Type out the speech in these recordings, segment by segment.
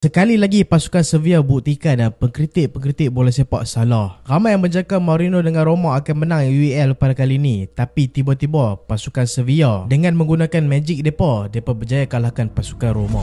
Sekali lagi pasukan Sevilla buktikan pengkritik bola sepak salah. Ramai yang menjangka Mourinho dengan Roma akan menang UEL pada kali ini, tapi tiba-tiba pasukan Sevilla dengan menggunakan magic depa berjaya kalahkan pasukan Roma.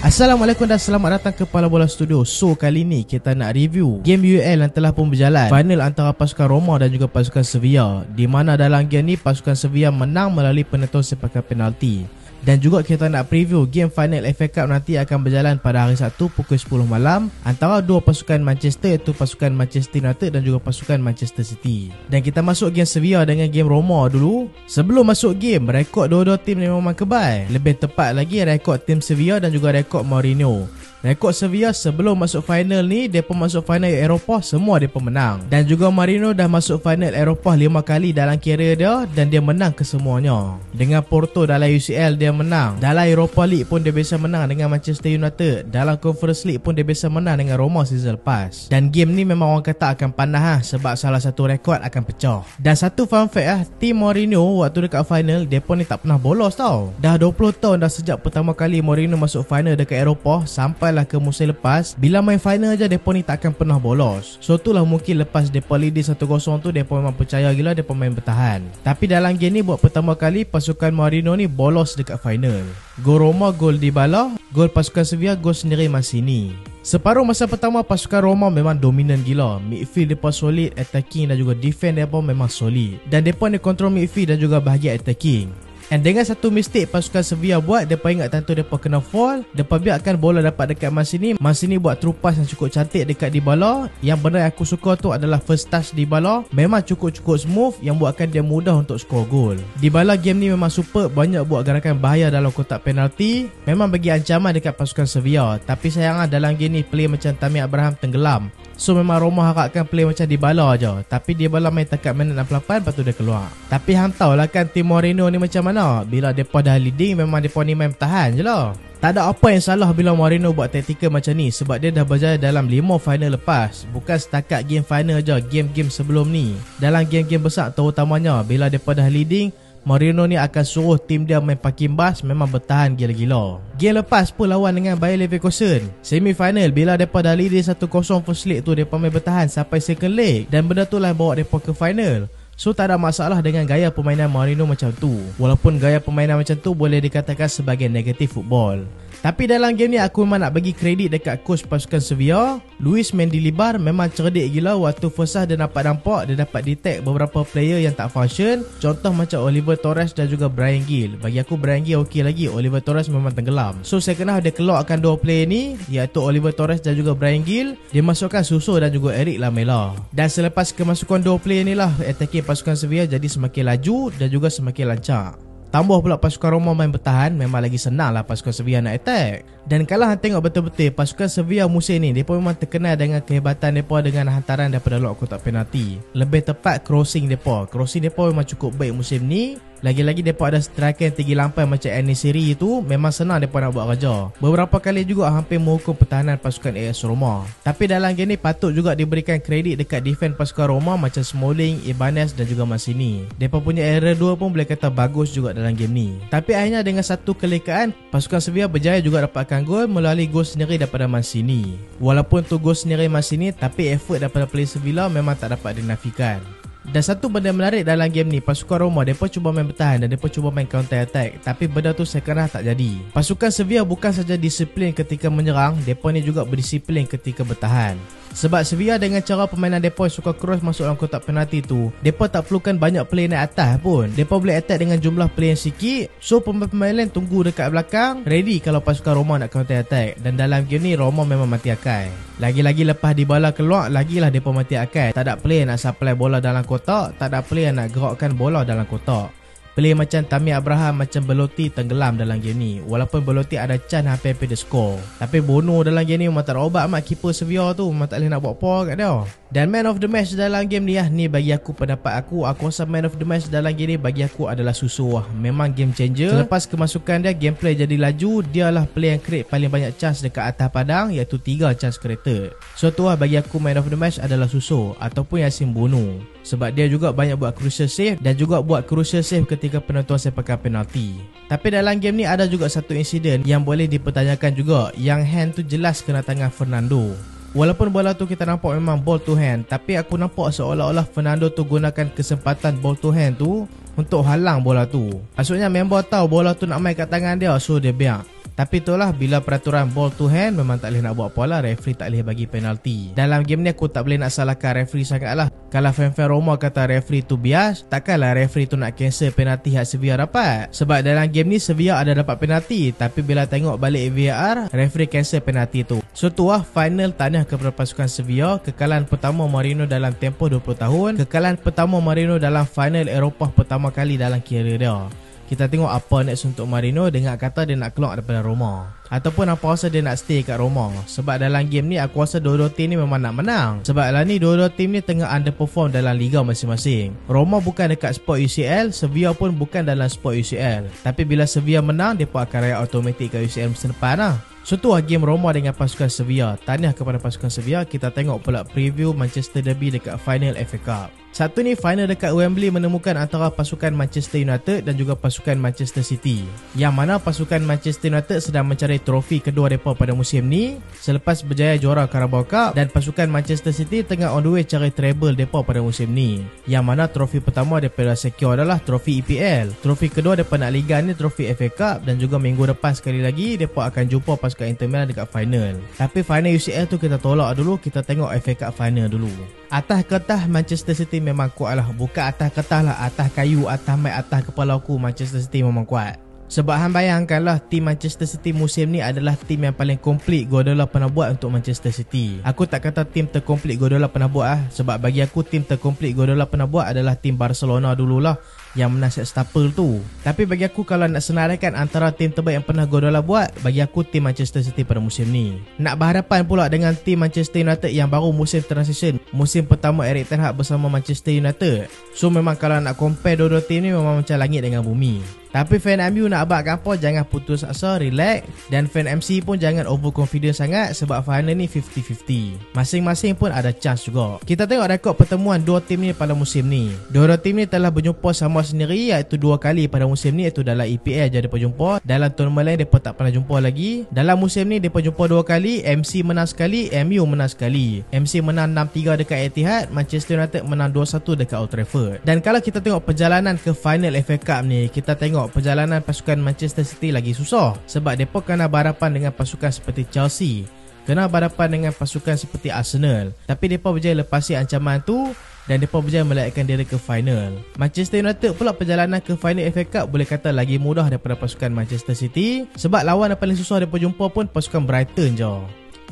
Assalamualaikum dan selamat datang ke Pala Bola Studio. So kali ni kita nak review game UEL yang telah pun berjalan, final antara pasukan Roma dan juga pasukan Sevilla, di mana dalam game ni pasukan Sevilla menang melalui penentuan sepakan penalti. Dan juga kita nak preview game final FA Cup nanti akan berjalan pada hari Sabtu pukul 10 malam antara dua pasukan Manchester, iaitu pasukan Manchester United dan juga pasukan Manchester City. Dan kita masuk game Sevilla dengan game Roma dulu. Sebelum masuk game, rekod dua-dua tim ni memang kebal. Lebih tepat lagi, rekod tim Sevilla dan juga rekod Mourinho. Rekod Sevilla sebelum masuk final ni, mereka masuk final Eropah semua mereka menang. Dan juga Mourinho dah masuk final Eropah 5 kali dalam karier dia dan dia menang kesemuanya. Dengan Porto dalam UCL dia menang. Dalam Europa League pun dia biasa menang dengan Manchester United. Dalam Conference League pun dia biasa menang dengan Roma season lepas. Dan game ni memang orang kata akan panas sebab salah satu rekod akan pecah. Dan satu fun fact tim Mourinho waktu dekat final, mereka ni tak pernah bolos tau. Dah 20 tahun dah sejak pertama kali Mourinho masuk final dekat Eropah sampai ke musim lepas, bila main final je depa ni takkan pernah bolos. So itulah mungkin lepas depa lead 1-0 tu depa memang percaya gila depa main bertahan. Tapi dalam game ni buat pertama kali pasukan Mourinho ni bolos dekat final. Gol Roma, gol Dybala, gol pasukan Sevilla, gol sendiri Mancini. Separuh masa pertama pasukan Roma memang dominan gila. Midfield depa solid, attacking dan juga defend depa memang solid. Dan depa ni control midfield dan juga bahagian attacking. Dan dengan satu mistake pasukan Sevilla buat, mereka ingat tentu mereka kena fall. Mereka biarkan bola dapat dekat Mancini. Mancini buat terupas yang cukup cantik dekat Dybala. Yang benda yang aku suka tu adalah first touch Dybala memang cukup smooth, yang buatkan dia mudah untuk skor gol. Dybala game ni memang super, banyak buat gerakan bahaya dalam kotak penalti. Memang bagi ancaman dekat pasukan Sevilla. Tapi sayangnya dalam game ni play macam Tammy Abraham tenggelam. So memang Roma harapkan play macam Dybala je. Tapi Dybala main takat minit 68, lepas tu dia keluar. Tapi hang tahu lah kan tim Mourinho ni macam mana. Bila mereka dah leading, memang mereka ni main bertahan je lah. Tak ada apa yang salah bila Mourinho buat taktikal macam ni, sebab dia dah berjaya dalam 5 final lepas. Bukan setakat game final je, game-game sebelum ni. Dalam game-game besar terutamanya, bila mereka dah leading, Mourinho ni akan suruh tim dia main parking bus, memang bertahan gila-gila. Game lepas pun lawan dengan Bayer Leverkusen, semi final, bila mereka dah leading 1-0 first leg tu, mereka main bertahan sampai second leg. Dan benda tu lah bawa mereka ke final. So tak ada masalah dengan gaya permainan Mourinho macam tu. Walaupun gaya permainan macam tu boleh dikatakan sebagai negatif football. Tapi dalam game ni aku memang nak bagi kredit dekat coach pasukan Sevilla, Luis Mendilibar. Memang cerdik gila. Waktu first half dia nampak dia dapat detect beberapa player yang tak function. Contoh macam Oliver Torres dan juga Bryan Gil. Bagi aku Bryan Gil okey lagi, Oliver Torres memang tenggelam. So second half dia keluarkan dua player ni, iaitu Oliver Torres dan juga Bryan Gil. Dia masukkan Suso dan juga Eric Lamela. Dan selepas kemasukan dua player ni lah, attacking pasukan Sevilla jadi semakin laju dan juga semakin lancar. Tambah pula pasukan Roma main bertahan, memang lagi senang lah pasukan Sevilla nak attack. Dan kalau hang tengok betul-betul pasukan Sevilla musim ni, mereka memang terkenal dengan kehebatan mereka dengan hantaran daripada luar kotak penalti. Lebih tepat crossing mereka. Crossing mereka memang cukup baik musim ni. Lagi-lagi mereka ada striker yang tinggi lampai macam Enesiri tu, memang senang mereka nak buat kerja. Beberapa kali juga hampir menghukum pertahanan pasukan AS Roma. Tapi dalam game ni patut juga diberikan kredit dekat defend pasukan Roma macam Smalling, Ibanez dan juga Mancini. Mereka punya era 2 pun boleh kata bagus juga dalam game ni. Tapi akhirnya dengan satu kelekaan, pasukan Sevilla berjaya juga dapatkan gol melalui gol sendiri daripada Mancini. Walaupun tu gol sendiri Mancini, tapi effort daripada player Sevilla memang tak dapat dinafikan. Dan satu benda menarik dalam game ni, pasukan Roma mereka cuba main bertahan dan mereka cuba main counter attack, tapi benda tu second half tak jadi. Pasukan Sevilla bukan saja disiplin ketika menyerang, mereka ni juga berdisiplin ketika bertahan. Sebab Sevilla dengan cara permainan mereka suka cross masuk dalam kotak penalti tu, mereka tak perlukan banyak player naik atas pun. Mereka boleh attack dengan jumlah player yang sikit. So pemain-pemain lain tunggu dekat belakang, ready kalau pasukan Roma nak counter attack. Dan dalam game ni Roma memang mati akal. Lagi-lagi lepas Dybala keluar, lagilah mereka mati akal. Tak ada player nak supply bola dalam kotak, tak ada player nak gerakkan bola dalam kotak. Player macam Tammy Abraham, macam Belotti tenggelam dalam game ni. Walaupun Belotti ada chance hampir dia skor, tapi Bono dalam game ni memang tak ada obat amat. Keeper Sevilla tu memang tak boleh nak buat apa kat dia. Dan man of the match dalam game ni ni bagi aku pendapat aku rasa man of the match dalam game ni bagi aku adalah Suso memang game changer. Selepas kemasukan dia, gameplay jadi laju. Dia lah player yang create paling banyak chance dekat atas padang, iaitu 3 chance creator. So tu bagi aku man of the match adalah Suso ataupun Yasin Bono, sebab dia juga banyak buat crucial save dan juga buat crucial save ketika penentuan sepakan penalti. Tapi dalam game ni ada juga satu insiden yang boleh dipertanyakan juga, yang hand tu jelas kena tangan Fernando. Walaupun bola tu kita nampak memang ball to hand, tapi aku nampak seolah-olah Fernando tu gunakan kesempatan ball to hand tu untuk halang bola tu. Maksudnya member tahu bola tu nak main kat tangan dia, so dia biar. Tapi itulah, bila peraturan ball to hand memang tak boleh nak buat apa lah, referee tak boleh bagi penalti. Dalam game ni aku tak boleh nak salahkan referee sangat lah. Kalau fan-fan Roma kata referee tu bias, takkanlah referee tu nak cancel penalti hak Sevilla dapat. Sebab dalam game ni Sevilla ada dapat penalti, tapi bila tengok balik VAR, referee cancel penalti tu. So tu final tahniah kepada pasukan Sevilla, kekalahan pertama Marino dalam tempoh 20 tahun, kekalahan pertama Marino dalam final Eropah pertama kali dalam karier dia. Kita tengok apa next untuk Marino, dengan kata dia nak keluar daripada Roma, ataupun apa rasa dia nak stay kat Roma. Sebab dalam game ni aku rasa dua-dua tim ni memang nak menang. Sebab lah ni dua-dua tim ni tengah underperform dalam liga masing-masing. Roma bukan dekat spot UCL, Sevilla pun bukan dalam spot UCL. Tapi bila Sevilla menang, mereka akan raya automatik kat UCL musim depan lah. So tu game Roma dengan pasukan Sevilla. Tahniah kepada pasukan Sevilla. Kita tengok pula preview Manchester Derby dekat final FA Cup. Satu ni final dekat Wembley menemukan antara pasukan Manchester United dan juga pasukan Manchester City, yang mana pasukan Manchester United sedang mencari trofi kedua mereka pada musim ni selepas berjaya juara Carabao Cup, dan pasukan Manchester City tengah on the way cari treble mereka pada musim ni, yang mana trofi pertama mereka secure adalah trofi EPL. Trofi kedua mereka nak Liga ni trofi FA Cup, dan juga minggu depan sekali lagi mereka akan jumpa pasukan Inter Milan dekat final. Tapi final UCL tu kita tolak dulu, kita tengok FA Cup final dulu. Atas kertas Manchester City memang kuat lah. Bukan atas kertas lah, atas kayu, atas mic, atas kepala aku, Manchester City memang kuat. Sebab hang bayangkanlah, tim Manchester City musim ni adalah tim yang paling komplit Guardiola pernah buat untuk Manchester City. Aku tak kata tim terkomplit Guardiola pernah buat sebab bagi aku tim terkomplit Guardiola pernah buat adalah tim Barcelona dululah, yang menang set staple tu. Tapi bagi aku kalau nak senaraikan antara tim terbaik yang pernah Guardiola buat, bagi aku tim Manchester City pada musim ni. Nak berhadapan pula dengan tim Manchester United yang baru musim transition, musim pertama Erik ten Hag bersama Manchester United. So memang kalau nak compare dua-dua tim ni memang macam langit dengan bumi. Tapi fan MU nak abad apa, jangan putus asa, relax. Dan fan MC pun jangan overconfident sangat, sebab final ni 50-50. Masing-masing pun ada chance juga. Kita tengok rekod pertemuan dua tim ni pada musim ni. Dua-dua tim ni telah berjumpa sama sendiri, iaitu 2 kali pada musim ni, iaitu dalam EPL je mereka jumpa. Dalam tournament lain mereka tak pernah jumpa lagi. Dalam musim ni mereka jumpa 2 kali, MC menang sekali, MU menang sekali. MC menang 6-3 dekat Etihad, Manchester United menang 2-1 dekat Old Trafford. Dan kalau kita tengok perjalanan ke final FA Cup ni, kita tengok perjalanan pasukan Manchester City lagi susah, sebab mereka kena berhadapan dengan pasukan seperti Chelsea, kena berhadapan dengan pasukan seperti Arsenal. Tapi mereka berjaya lepasi ancaman tu dan mereka berjaya melayakkan diri ke final. Manchester United pula perjalanan ke final FA Cup boleh kata lagi mudah daripada pasukan Manchester City, sebab lawan yang paling susah mereka jumpa pun pasukan Brighton je.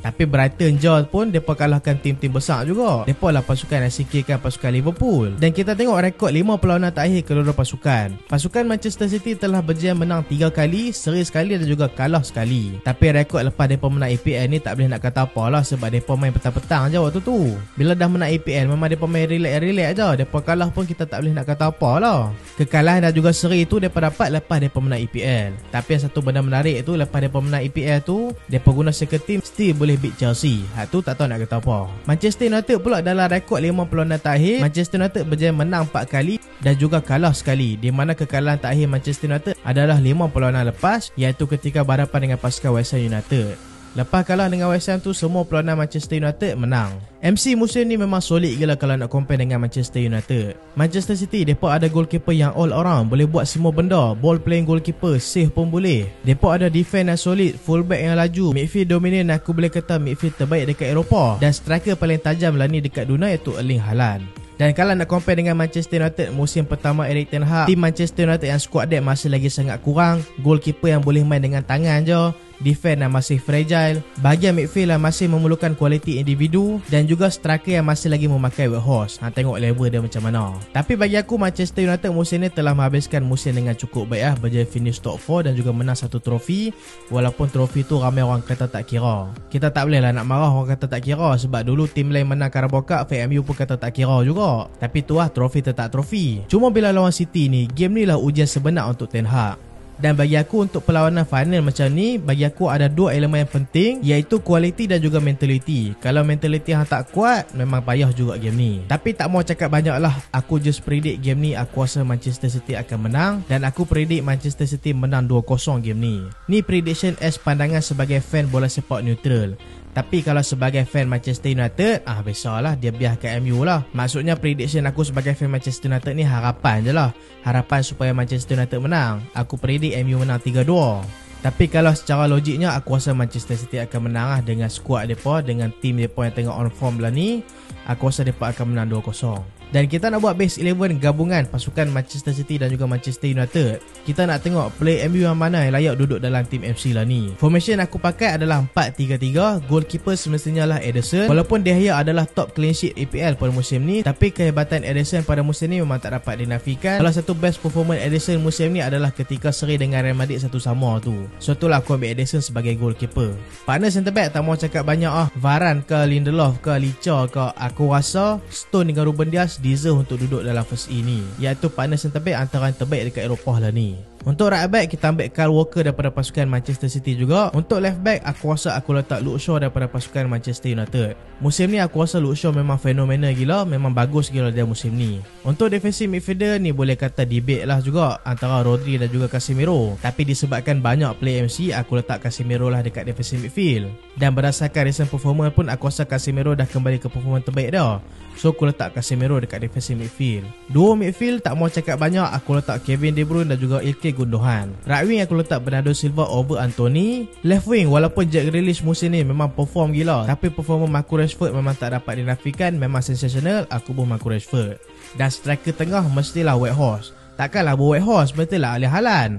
Tapi Brighton je pun mereka kalahkan tim-tim besar juga. Mereka lah pasukan yang singkirkan pasukan Liverpool. Dan kita tengok rekod 5 perlawanan terakhir kedua-dua pasukan. Pasukan Manchester City telah berjaya menang 3 kali, seri sekali dan juga kalah sekali. Tapi rekod lepas mereka menang EPL ni tak boleh nak kata apa lah, sebab mereka main petang-petang je waktu tu. Bila dah menang EPL memang mereka main relax-relax je. Mereka kalah pun kita tak boleh nak kata apa lah. Kekalahan dan juga seri tu mereka dapat lepas mereka menang EPL. Tapi yang satu benda menarik tu, lepas mereka menang EPL tu, mereka guna second team still boleh beat Chelsea. Hak tu tak tahu nak kata apa. Manchester United pula dalam rekod 5 perlawanan terakhir, Manchester United berjaya menang 4 kali dan juga kalah sekali, di mana kekalahan terakhir Manchester United adalah 5 perlawanan lepas, iaitu ketika berhadapan dengan pasukan West Ham United. Lepas kalah dengan West Ham tu, semua perlawanan Manchester United menang. MC musim ni memang solid gila kalau nak compare dengan Manchester United. Manchester City, mereka ada goalkeeper yang all around, boleh buat semua benda. Ball playing goalkeeper, save pun boleh. Mereka ada defense yang solid, fullback yang laju, midfield dominant, aku boleh kata midfield terbaik dekat Eropah. Dan striker paling tajam lah ni dekat dunia, iaitu Erling Haaland. Dan kalau nak compare dengan Manchester United musim pertama Erik ten Hag, tim Manchester United yang squad depth masih lagi sangat kurang. Goalkeeper yang boleh main dengan tangan je, defense yang masih fragile, bahagian midfield yang masih memerlukan kualiti individu dan juga striker yang masih lagi memakai workhorse. Tengok level dia macam mana. Tapi bagi aku Manchester United musim ni telah menghabiskan musim dengan cukup baik berjaya finish top 4 dan juga menang satu trofi, walaupun trofi tu ramai orang kata tak kira. Kita tak boleh lah nak marah orang kata tak kira, sebab dulu tim lain menang Carabao Cup, FMU pun kata tak kira juga. Tapi tu lah, trofi tetap trofi. Cuma bila lawan City ni, game ni lah ujian sebenar untuk Ten Hag. Dan bagi aku untuk perlawanan final macam ni, bagi aku ada dua elemen yang penting, iaitu kualiti dan juga mentality. Kalau mentality hang tak kuat, memang payah juga game ni. Tapi tak mau cakap banyak lah, aku just predict game ni aku rasa Manchester City akan menang. Dan aku predict Manchester City menang 2-0 game ni. Ni prediction as pandangan sebagai fan bola sepak neutral. Tapi kalau sebagai fan Manchester United, biasalah dia biarkan MU lah. Maksudnya prediction aku sebagai fan Manchester United ni harapan je lah. Harapan supaya Manchester United menang. Aku predict MU menang 3-2. Tapi kalau secara logiknya, aku rasa Manchester City akan menang lah dengan skuad mereka, dengan tim mereka yang tengah on form lah ni. Aku rasa mereka akan menang 2-0. Dan kita nak buat base 11 gabungan pasukan Manchester City dan juga Manchester United. Kita nak tengok play MU yang mana yang layak duduk dalam tim MC lah ni. Formation aku pakai adalah 4-3-3. Goalkeeper semestinya lah Ederson. Walaupun De Gea adalah top clean sheet EPL pada musim ni, tapi kehebatan Ederson pada musim ni memang tak dapat dinafikan. Salah satu best performance Ederson musim ni adalah ketika seri dengan Real Madrid 1-1 tu. So itulah aku ambil Ederson sebagai goalkeeper. Partner centre back tak mau cakap banyak Varane ke Lindelof ke Licha ke, aku rasa Stone dengan Ruben Dias deserve untuk duduk dalam first E ni, iaitu partner centre back antara yang terbaik dekat Eropah lah ni. Untuk right back, kita ambil Kyle Walker daripada pasukan Manchester City juga. Untuk left back, aku rasa aku letak Luke Shaw daripada pasukan Manchester United. Musim ni aku rasa Luke Shaw memang fenomenal gila, memang bagus gila dia musim ni. Untuk defensive midfielder ni boleh kata debate lah juga antara Rodri dan juga Casemiro. Tapi disebabkan banyak play MC, aku letak Casemiro lah dekat defensive midfield. Dan berdasarkan recent performance pun, aku rasa Casemiro dah kembali ke performance terbaik dah. So aku letak Casemiro dekat defensive midfield. Duo midfield tak mau cakap banyak, aku letak Kevin De Bruyne dan juga Ilkay Gundogan. Right wing aku letak Bernardo Silva over Anthony. Left wing, walaupun Jack Grealish musim ni memang perform gila, tapi performa Marcus Rashford memang tak dapat dinafikan, memang sensational, aku pun Marcus Rashford. Dan striker tengah mestilah Whitehorse. Takkanlah Whitehorse, betul lah Erling Haaland.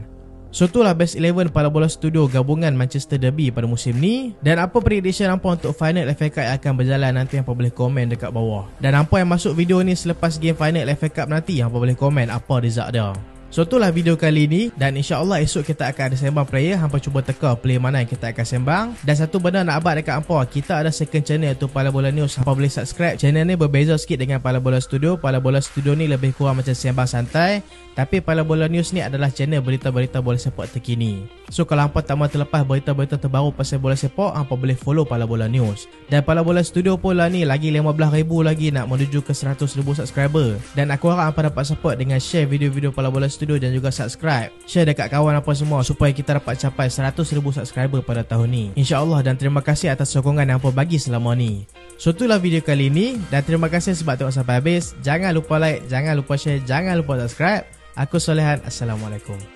So itulah best 11 Pala Bola Studio gabungan Manchester Derby pada musim ni. Dan apa prediction hampa untuk final FA Cup yang akan berjalan nanti, hampa boleh komen dekat bawah. Dan hampa yang masuk video ni selepas game final FA Cup nanti, hampa boleh komen apa result dia. So itulah video kali ni, dan insyaAllah esok kita akan ada sembang player. Hampa cuba teka play mana yang kita akan sembang. Dan satu benda nak abad dekat hampa, kita ada second channel iaitu Pala Bola News. Hampa boleh subscribe. Channel ni berbeza sikit dengan Pala Bola Studio. Pala Bola Studio ni lebih kurang macam sembang santai, tapi Pala Bola News ni adalah channel berita-berita bola sepak terkini. So kalau hampa tak mahu terlepas berita-berita terbaru pasal bola sepak, hampa boleh follow Pala Bola News. Dan Pala Bola Studio pun lah ni lagi 15,000 lagi nak menuju ke 100,000 subscriber. Dan aku harap hampa dapat support dengan share video-video Pala Bola Studio dan juga subscribe. Share dekat kawan apa semua supaya kita dapat capai 100,000 subscriber pada tahun ni, InsyaAllah. Dan terima kasih atas sokongan yang hampa bagi selama ni. So itulah video kali ni, dan terima kasih sebab tengok sampai habis. Jangan lupa like, jangan lupa share, jangan lupa subscribe. Aku Solehan, Assalamualaikum.